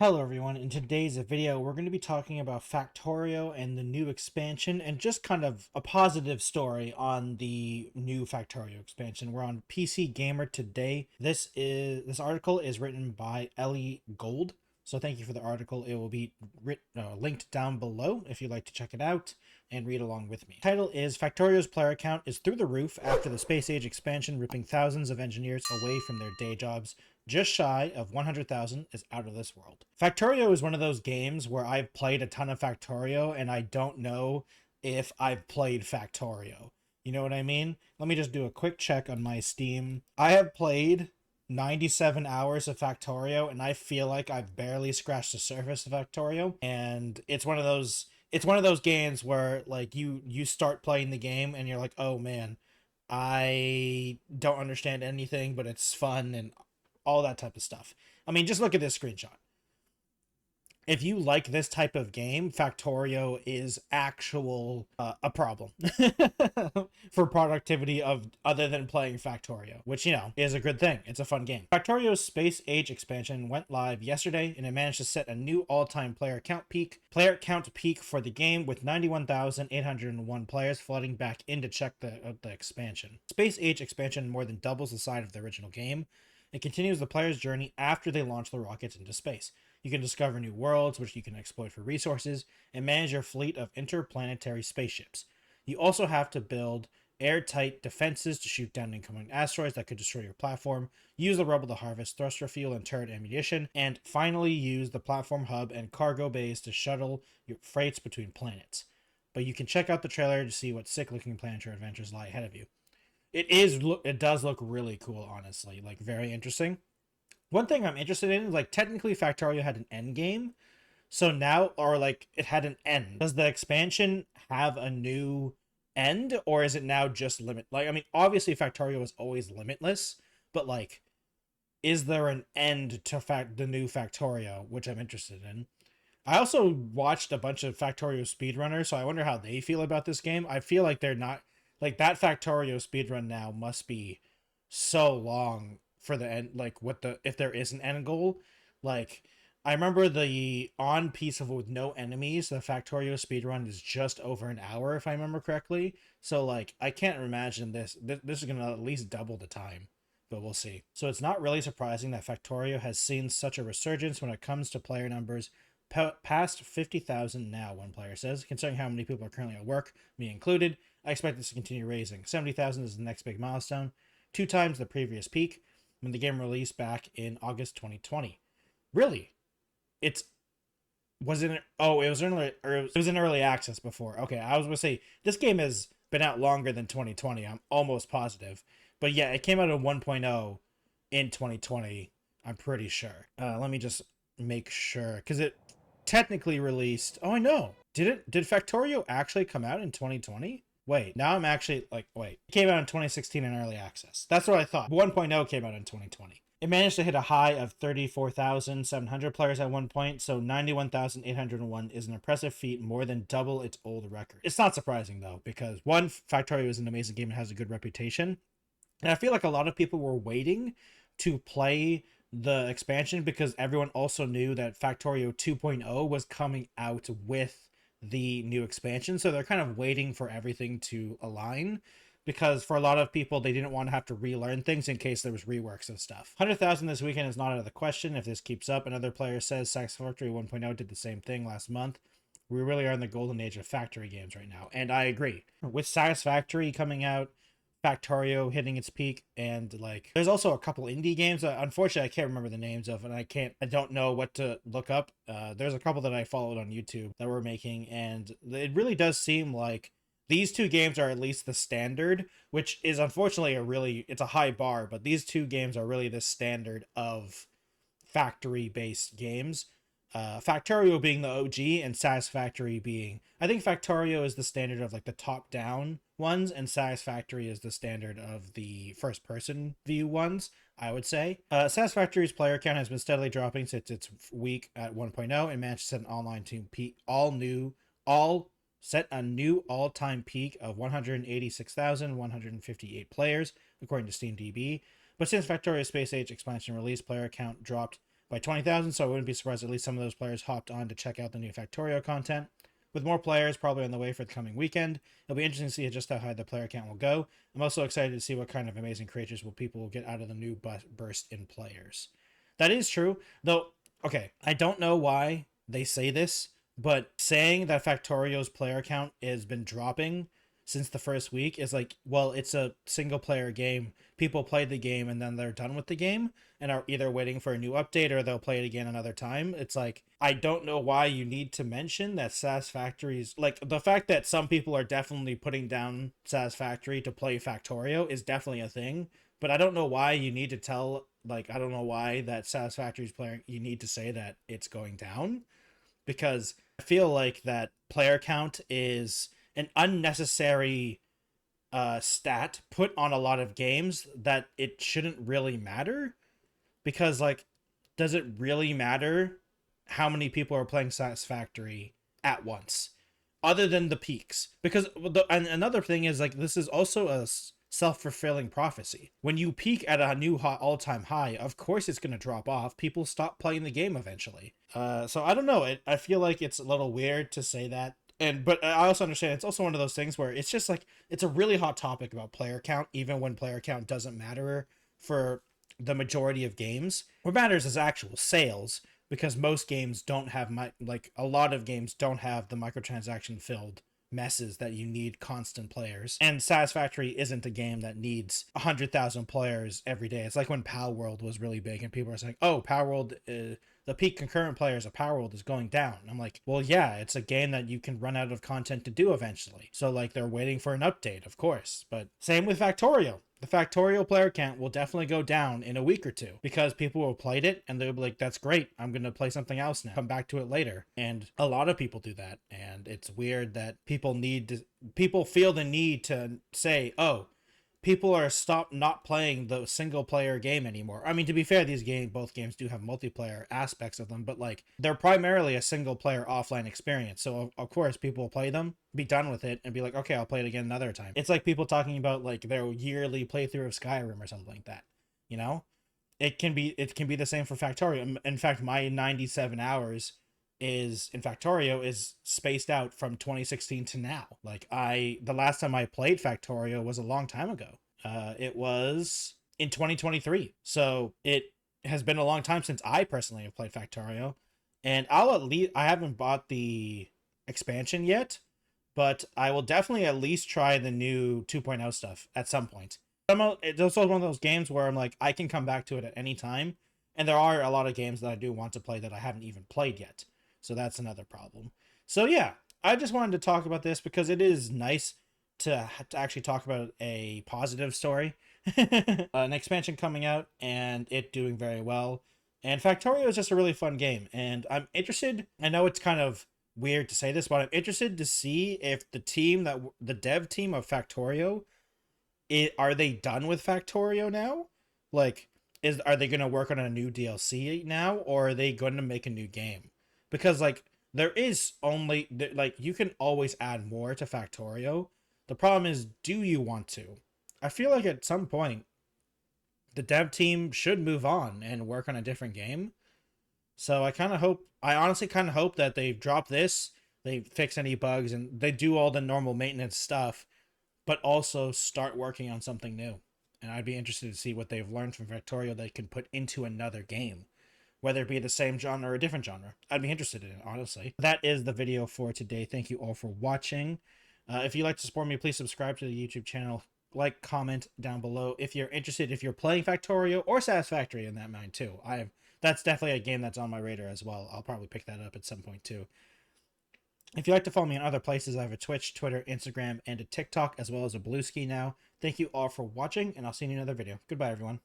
Hello everyone, in today's video we're going to be talking about Factorio and the new expansion and just kind of a positive story on the new Factorio expansion. We're on PC Gamer today. This article is written by Ellie Gold. So thank you for the article. It will be linked down below if you'd like to check it out and read along with me. Title is Factorio's player count is through the roof after the space age expansion, ripping thousands of engineers away from their day jobs. Just shy of 100,000 is out of this world. Factorio is one of those games where I've played a ton of Factorio and I don't know if I've played Factorio. You know what I mean? Let me just do a quick check on my Steam. I have played 97 hours of Factorio and I feel like I've barely scratched the surface of Factorio, and it's one of those games where like you start playing the game and you're like, "Oh man, I don't understand anything, but it's fun," and all that type of stuff. I mean, just look at this screenshot. If you like this type of game, Factorio is a problem for productivity of other than playing Factorio, which, you know, is a good thing. It's a fun game. Factorio's Space Age expansion went live yesterday, and it managed to set a new all-time player count peak for the game, with 91,801 players flooding back in to check the expansion. Space Age expansion more than doubles the size of the original game. It continues the player's journey after they launch the rockets into space. You can discover new worlds, which you can exploit for resources, and manage your fleet of interplanetary spaceships. You also have to build airtight defenses to shoot down incoming asteroids that could destroy your platform, use the rubble to harvest thruster fuel and turret ammunition, and finally use the platform hub and cargo bays to shuttle your freights between planets. But you can check out the trailer to see what sick-looking planetary adventures lie ahead of you. It does look really cool, honestly, like very interesting. One thing I'm interested in is, like, technically Factorio had an end game. So now, or like it had an end. Does the expansion have a new end, or is it now just limit? Like, I mean, obviously Factorio is always limitless, but like, is there an end to the new Factorio, which I'm interested in? I also watched a bunch of Factorio speedrunners, so I wonder how they feel about this game. I feel like they're not like that Factorio speedrun now must be so long for the end, like what the if there is an end goal. Like, I remember the on piece of with no enemies, the Factorio speedrun is just over an hour if I remember correctly. So like I can't imagine this is gonna at least double the time, but we'll see. So it's not really surprising that Factorio has seen such a resurgence when it comes to player numbers. Past 50,000 now, one player says, considering how many people are currently at work, me included. I expect this to continue raising. 70,000 is the next big milestone, 2 times the previous peak when the game released back in August 2020. Really? It's was it? Oh, it was in early access before. Okay, I was gonna say this game has been out longer than 2020. I'm almost positive, but yeah, it came out in 1.0 in 2020. I'm pretty sure. Let me just make sure because it technically released. Oh, I know. Did Factorio actually come out in 2020? Wait, now I'm actually like, wait. It came out in 2016 in early access. That's what I thought. 1.0 came out in 2020. It managed to hit a high of 34,700 players at one point, so 91,801 is an impressive feat, more than double its old record. It's not surprising, though, because one, Factorio is an amazing game and has a good reputation. And I feel like a lot of people were waiting to play the expansion because everyone also knew that Factorio 2.0 was coming out with the new expansion. So they're kind of waiting for everything to align because for a lot of people, they didn't want to have to relearn things in case there was reworks and stuff. 100,000 this weekend is not out of the question if this keeps up. Another player says Satisfactory 1.0 did the same thing last month. We really are in the golden age of factory games right now. And I agree. With Satisfactory coming out, Factorio hitting its peak, and like there's also a couple indie games that unfortunately I can't remember the names of, and I don't know what to look up. There's a couple that I followed on YouTube that were making, and it really does seem like these two games are at least the standard, which is unfortunately it's a high bar, but these two games are really the standard of factory based games. Factorio being the OG and Satisfactory being, I think Factorio is the standard of like the top down ones, and Satisfactory is the standard of the first person view ones, I would say. Satisfactory's player count has been steadily dropping since its week at 1.0 and managed to set an online team peak, set a new all-time peak of 186,158 players, according to SteamDB. But since Factorio's Space Age expansion release, player count dropped by 20,000, so I wouldn't be surprised at least some of those players hopped on to check out the new Factorio content. With more players probably on the way for the coming weekend, it'll be interesting to see just how high the player count will go. I'm also excited to see what kind of amazing creatures people will get out of the new burst in players. That is true, though. Okay, I don't know why they say this, but saying that Factorio's player count has been dropping since the first week is like, well, it's a single player game. People play the game and then they're done with the game and are either waiting for a new update or they'll play it again another time. It's like, I don't know why you need to mention that Satisfactory's, like, the fact that some people are definitely putting down Satisfactory to play Factorio is definitely a thing, but I don't know why you need to tell, like, I don't know why that Satisfactory's player, you need to say that it's going down, because I feel like that player count is an unnecessary stat put on a lot of games that it shouldn't really matter, because like, does it really matter how many people are playing Satisfactory at once other than the peaks? Because and another thing is, like, this is also a self-fulfilling prophecy. When you peak at a new all-time high, of course it's going to drop off. People stop playing the game eventually. So I don't know, I feel like it's a little weird to say that. But I also understand it's also one of those things where it's just like, it's a really hot topic about player count, even when player count doesn't matter for the majority of games. What matters is actual sales, because most games don't have like a lot of games don't have the microtransaction filled messes that you need constant players. And Satisfactory isn't a game that needs 100,000 players every day. It's like when Power World was really big and people are saying, oh, Power World, the peak concurrent players of Power World is going down. I'm like, well, yeah, it's a game that you can run out of content to do eventually. So like, they're waiting for an update, of course. But same with Factorio. The Factorio player count will definitely go down in a week or two, because people will played it and they'll be like, that's great, I'm going to play something else now, come back to it later. And a lot of people do that. And it's weird that people feel the need to say, oh, people are not playing the single player game anymore. I mean, to be fair, both games do have multiplayer aspects of them, but like, they're primarily a single player offline experience. So of course people will play them, be done with it, and be like, okay, I'll play it again another time. It's like people talking about like their yearly playthrough of Skyrim or something like that. You know, it can be the same for Factorio. In fact, my 97 hours in Factorio is spaced out from 2016 to now. Like, the last time I played Factorio was a long time ago. It was in 2023. So it has been a long time since I personally have played Factorio. And I haven't bought the expansion yet, but I will definitely at least try the new 2.0 stuff at some point. It's also one of those games where I'm like, I can come back to it at any time. And there are a lot of games that I do want to play that I haven't even played yet. So that's another problem. So yeah, I just wanted to talk about this because it is nice to actually talk about a positive story. An expansion coming out and it doing very well. And Factorio is just a really fun game. And I'm interested, I know it's kind of weird to say this, but I'm interested to see if the dev team of Factorio, are they done with Factorio now? Like, are they going to work on a new DLC now, or are they going to make a new game? Because like, there is only, like, you can always add more to Factorio. The problem is, do you want to? I feel like at some point the dev team should move on and work on a different game. So I honestly kind of hope that they've dropped this, they fix any bugs, and they do all the normal maintenance stuff, but also start working on something new. And I'd be interested to see what they've learned from Factorio they can put into another game, whether it be the same genre or a different genre. I'd be interested in it, honestly. That is the video for today. Thank you all for watching. If you'd like to support me, please subscribe to the YouTube channel. Like, comment down below if you're interested, if you're playing Factorio or Satisfactory in that mind too. That's definitely a game that's on my radar as well. I'll probably pick that up at some point too. If you'd like to follow me on other places, I have a Twitch, Twitter, Instagram, and a TikTok, as well as a Blueski now. Thank you all for watching, and I'll see you in another video. Goodbye, everyone.